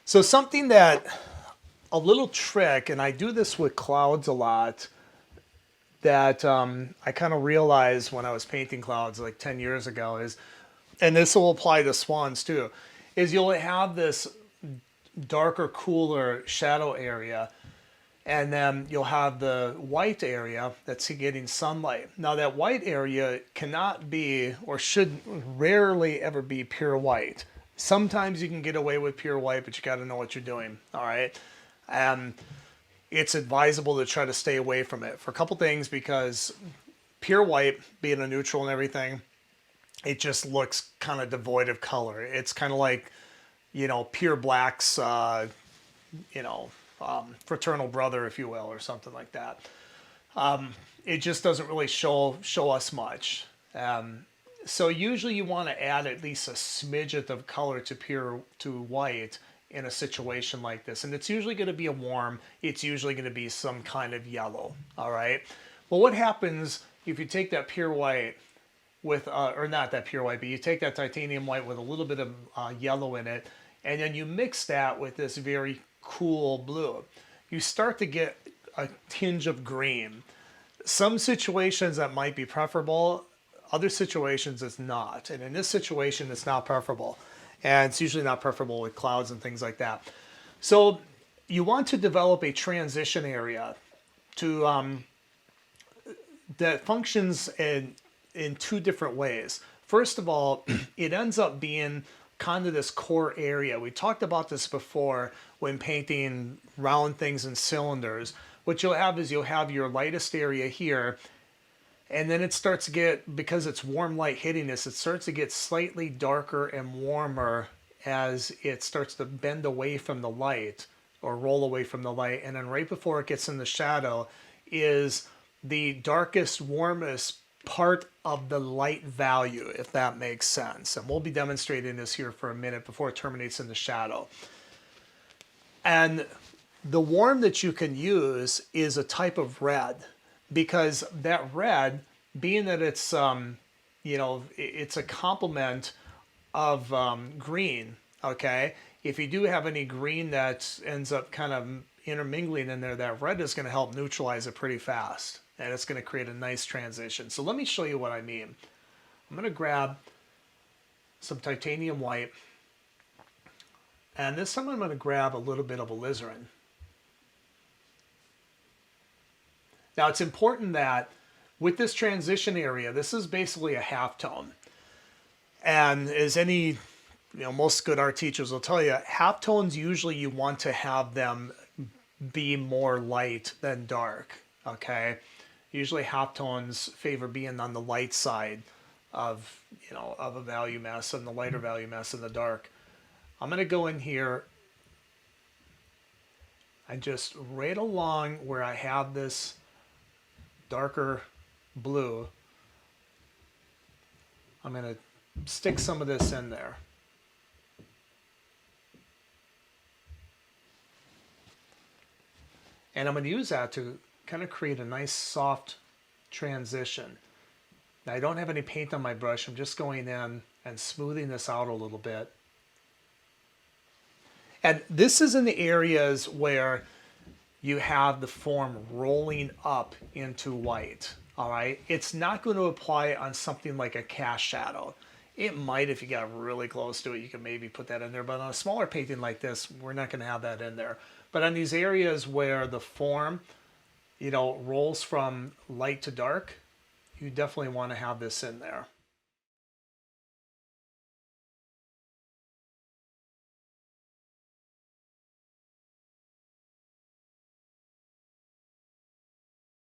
So something that, a little trick, and I do this with clouds a lot, that I kind of realized when I was painting clouds like 10 years ago is, and this will apply to swans too, is you'll have this darker, cooler shadow area, and then you'll have the white area that's getting sunlight. Now that white area cannot be, or should rarely ever be, pure white. Sometimes you can get away with pure white, but you got to know what you're doing. All right. Um, it's advisable to try to stay away from it for a couple things, because pure white, being a neutral and everything, it just looks kind of devoid of color. It's kind of like, pure black's, you know, fraternal brother, if you will, or something like that. It just doesn't really show us much. So usually you want to add at least a smidget of color to white in a situation like this, and it's usually going to be a warm. It's usually going to be some kind of yellow. All right. Well, what happens if you take that pure white with, or not that pure white, but you take that titanium white with a little bit of yellow in it, and then you mix that with this very cool blue? You start to get a tinge of green. Some situations that might be preferable, other situations it's not. And in this situation, it's not preferable. And it's usually not preferable with clouds and things like that. So you want to develop a transition area to that functions in two different ways. First of all, it ends up being kind of this core area. We talked about this before when painting round things in cylinders. What you'll have is you'll have your lightest area here, and then it starts to get, because it's warm light hitting this, it starts to get slightly darker and warmer as it starts to bend away from the light or roll away from the light. And then right before it gets in the shadow is the darkest, warmest part of the light value, if that makes sense. And we'll be demonstrating this here for a minute before it terminates in the shadow. And the warm that you can use is a type of red, because that red, being that it's, it's a complement of green, okay? If you do have any green that ends up kind of intermingling in there, that red is going to help neutralize it pretty fast. And it's going to create a nice transition. So let me show you what I mean. I'm going to grab some titanium white. And this time I'm going to grab a little bit of alizarin. Now it's important that with this transition area, this is basically a halftone. And as any, most good art teachers will tell you, halftones usually you want to have them be more light than dark, okay? Usually halftones favor being on the light side of, of a value mass, and the lighter value mass in the dark. I'm going to go in here and just right along where I have this darker blue, I'm going to stick some of this in there. And I'm going to use that to kind of create a nice soft transition. Now I don't have any paint on my brush. I'm just going in and smoothing this out a little bit. And this is in the areas where you have the form rolling up into white. All right. It's not going to apply on something like a cast shadow. It might, if you got really close to it, you can maybe put that in there. But on a smaller painting like this, we're not going to have that in there. But on these areas where the form, rolls from light to dark, you definitely want to have this in there.